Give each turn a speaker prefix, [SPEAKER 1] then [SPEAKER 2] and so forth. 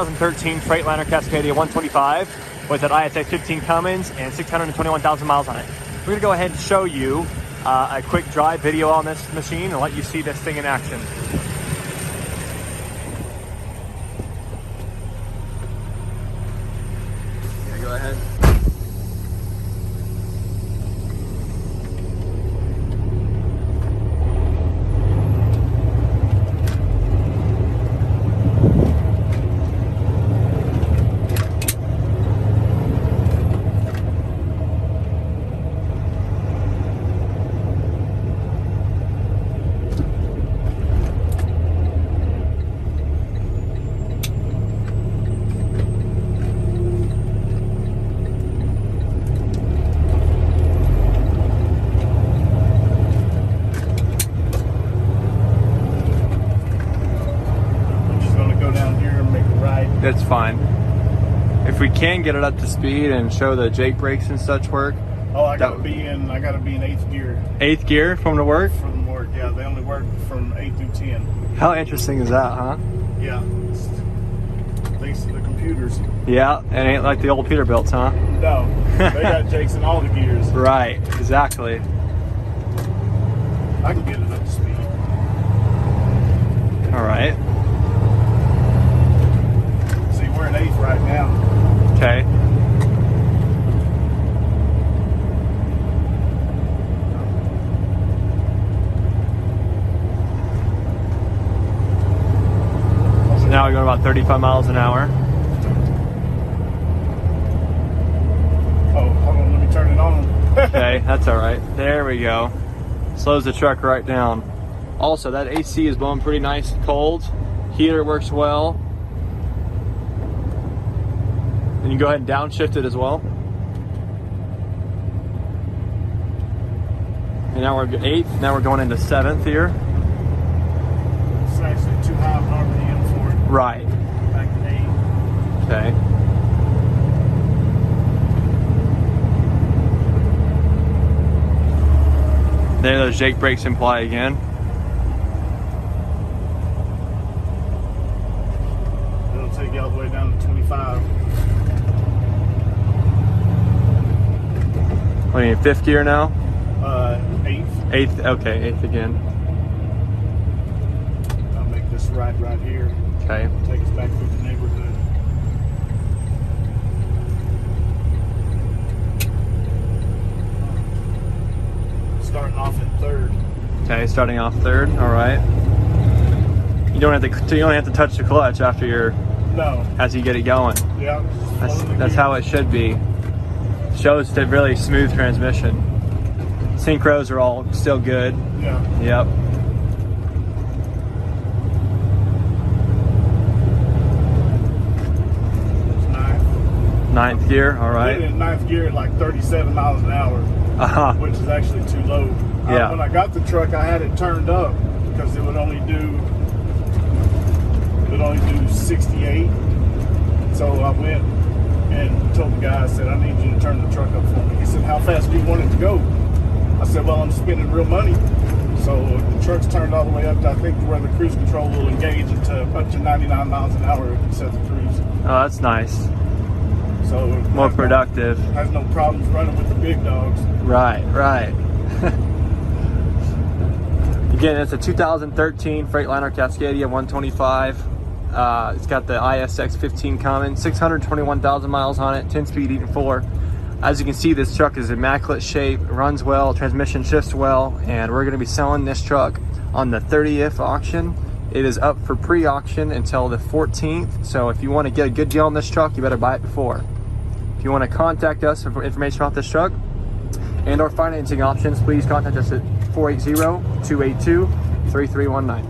[SPEAKER 1] 2013 Freightliner Cascadia 125 with an ISX 15 Cummins and 621,000 miles on it. We're going to go ahead and show you a quick drive video on this machine and let you see this thing in action. Yeah, go ahead. That's fine. If we can get it up to speed and show the Jake brakes and such work.
[SPEAKER 2] Oh, I gotta be in 8th gear.
[SPEAKER 1] 8th gear from the work?
[SPEAKER 2] From work, yeah. They only work from 8 through 10.
[SPEAKER 1] How interesting is that, huh?
[SPEAKER 2] Yeah. Thanks to the computers.
[SPEAKER 1] Yeah, it ain't like the old Peterbilts, huh?
[SPEAKER 2] No. They got Jakes in all the gears.
[SPEAKER 1] Right, exactly.
[SPEAKER 2] I can get it up to speed.
[SPEAKER 1] All right.
[SPEAKER 2] We're in 8th right now.
[SPEAKER 1] Okay. So now we're going about 35 miles an hour.
[SPEAKER 2] Oh, hold on, let me turn it on.
[SPEAKER 1] Okay, that's all right. There we go. Slows the truck right down. Also, that AC is blowing pretty nice and cold. Heater works well. And you go ahead and downshift it as well. And now we're 8th. Now we're going into 7th here.
[SPEAKER 2] It's actually too high of an RPM for it.
[SPEAKER 1] Right.
[SPEAKER 2] Back to 8.
[SPEAKER 1] Okay. There those Jake brakes in play again.
[SPEAKER 2] It'll take you all the way down to 25.
[SPEAKER 1] What are you in 5th gear now?
[SPEAKER 2] 8th.
[SPEAKER 1] 8th, okay, 8th again.
[SPEAKER 2] I'll make this right here.
[SPEAKER 1] Okay.
[SPEAKER 2] Take us back through the neighborhood. Starting off in 3rd.
[SPEAKER 1] Okay, starting off 3rd, all right. You don't have to touch the clutch after as you get it going.
[SPEAKER 2] Yeah.
[SPEAKER 1] That's how it should be. Shows the really smooth transmission. Synchros are all still good.
[SPEAKER 2] Yeah.
[SPEAKER 1] Yep.
[SPEAKER 2] It's 9th.
[SPEAKER 1] 9th gear, all right.
[SPEAKER 2] In 9th gear at like 37 miles an hour, which is actually too low.
[SPEAKER 1] Yeah.
[SPEAKER 2] When I got the truck, I had it turned up because it would only do 68. So I went and told the guy, I said, I need you to turn the truck up for me. He said, how fast do you want it to go? I said, well, I'm spending real money. So the truck's turned all the way up to, I think, where the cruise control will engage it to up to 99 miles an hour if it sets the cruise.
[SPEAKER 1] Oh, that's nice.
[SPEAKER 2] So
[SPEAKER 1] more productive.
[SPEAKER 2] Has no problems running with the big dogs.
[SPEAKER 1] Right, right. Again, it's a 2013 Freightliner Cascadia 125. It's got the ISX 15 Cummins, 621,000 miles on it, 10-speed Eaton 4. As you can see, this truck is immaculate shape, runs well, transmission shifts well, and we're going to be selling this truck on the 30th auction. It is up for pre-auction until the 14th, so if you want to get a good deal on this truck, you better buy it before. If you want to contact us for information about this truck and our financing options, please contact us at 480-282-3319.